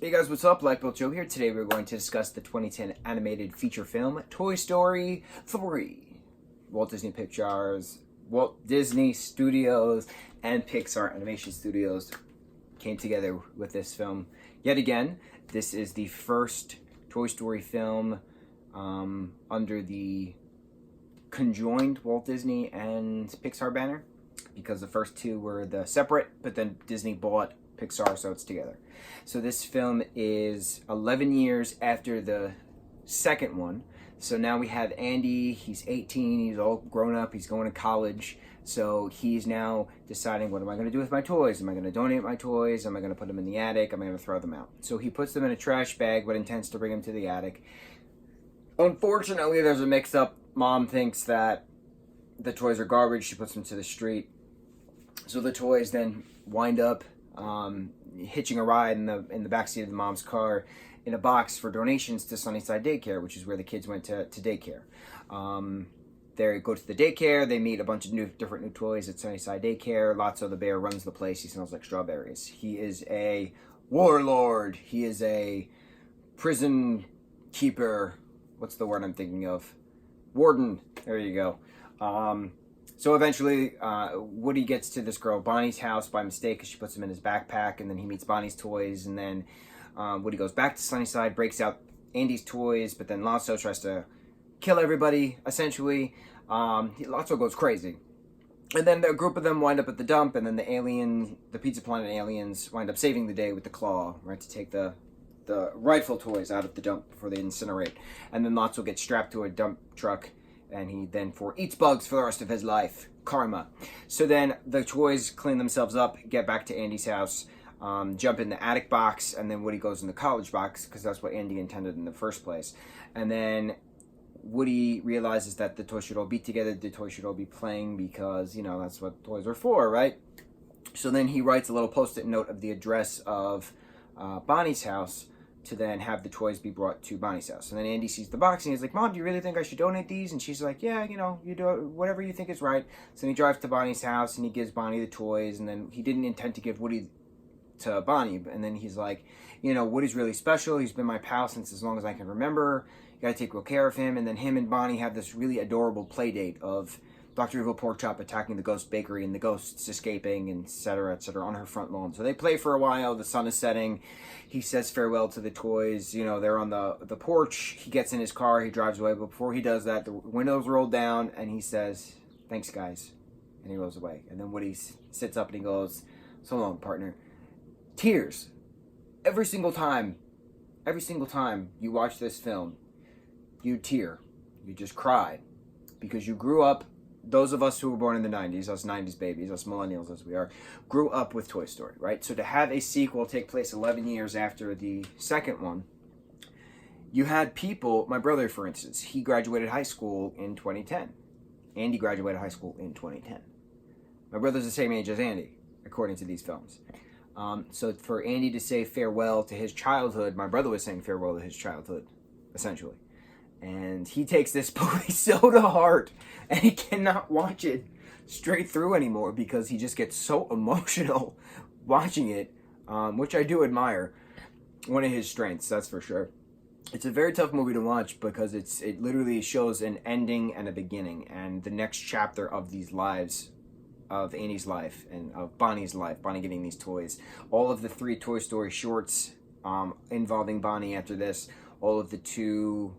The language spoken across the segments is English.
Hey guys, what's up? Lightboltjoe here. Today we're going to discuss the 2010 animated feature film Toy Story 3. Walt Disney Pictures, Walt Disney Studios, and Pixar Animation Studios came together with this film yet again. This is the first Toy Story film under the conjoined Walt Disney and Pixar banner, because the first two were the separate, but then Disney bought Pixar, so it's together. So this film is 11 years after the second one. So now we have Andy. He's 18. He's all grown up. He's going to college. So he's now deciding, what am I going to do with my toys? Am I going to donate my toys? Am I going to put them in the attic? Am I going to throw them out? So he puts them in a trash bag, but intends to bring them to the attic. Unfortunately, there's a mix-up. Mom thinks that the toys are garbage. She puts them to the street. So the toys then wind up hitching a ride in the backseat of the mom's car in a box for donations to Sunnyside Daycare, which is where the kids went to daycare. They go to the daycare. They meet a bunch of different new toys at Sunnyside Daycare. Lotso the bear runs the place. He smells like strawberries. He is a warlord. He is a prison keeper. What's the word I'm thinking of? Warden. There you go. So eventually, Woody gets to this girl Bonnie's house by mistake because she puts him in his backpack, and then he meets Bonnie's toys, and then Woody goes back to Sunnyside, breaks out Andy's toys, but then Lotso tries to kill everybody, essentially. Lotso goes crazy. And then a group of them wind up at the dump, and then the Pizza Planet aliens wind up saving the day with the claw, right, to take the rightful toys out of the dump before they incinerate. And then Lotso gets strapped to a dump truck, and he then eats bugs for the rest of his life. Karma. So then the toys clean themselves up, get back to Andy's house, jump in the attic box, and then Woody goes in the college box, because that's what Andy intended in the first place. And then Woody realizes that the toys should all be together, the toys should all be playing, because, you know, that's what toys are for, right? So then he writes a little post-it note of the address of Bonnie's house, to then have the toys be brought to Bonnie's house. And then Andy sees the box and he's like, Mom, do you really think I should donate these? And she's like, yeah, you know, you do whatever you think is right. So then he drives to Bonnie's house and he gives Bonnie the toys, and then he didn't intend to give Woody to Bonnie. And then he's like, you know, Woody's really special. He's been my pal since as long as I can remember. You gotta take real care of him. And then him and Bonnie have this really adorable play date of Dr. Evil Porkchop attacking the ghost bakery and the ghosts escaping, and etc., on her front lawn. So they play for a while. The sun is setting. He says farewell to the toys. You know, they're on the porch. He gets in his car. He drives away. But before he does that, the windows roll down, and he says, thanks, guys. And he rolls away. And then Woody sits up and he goes, so long, partner. Tears. Every single time you watch this film, you tear. You just cry. Because you grew up. Those of us who were born in the 90s, us 90s babies, us millennials as we are, grew up with Toy Story, right? So to have a sequel take place 11 years after the second one, you had people, my brother, for instance, he graduated high school in 2010. Andy graduated high school in 2010. My brother's the same age as Andy, according to these films. So for Andy to say farewell to his childhood, my brother was saying farewell to his childhood, essentially. And he takes this movie so to heart, and he cannot watch it straight through anymore because he just gets so emotional watching it, which I do admire. One of his strengths, that's for sure. It's a very tough movie to watch because it literally shows an ending and a beginning, and the next chapter of these lives, of Annie's life and of Bonnie's life, Bonnie getting these toys. All of the 3 Toy Story shorts involving Bonnie after this, all of the 2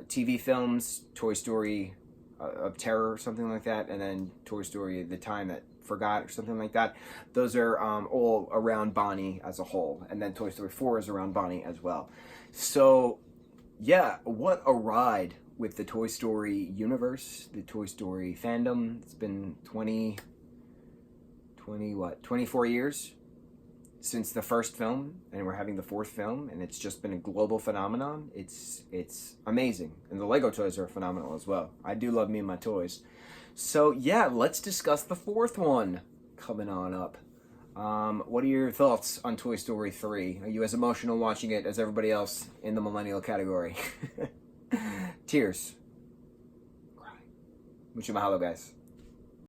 TV films, Toy Story of Terror or something like that, and then Toy Story The Time That Forgot or something like that. Those are all around Bonnie as a whole, and then Toy Story 4 is around Bonnie as well. So yeah, what a ride with the Toy Story universe, the Toy Story fandom. It's been 24 years since the first film, and we're having the 4th film, and it's just been a global phenomenon. It's amazing, and the Lego toys are phenomenal as well. I do love me and my toys. So yeah, let's discuss the 4th one coming on up. What are your thoughts on Toy Story 3? Are you as emotional watching it as everybody else in the millennial category? Tears. Cry. Mucho mahalo, guys.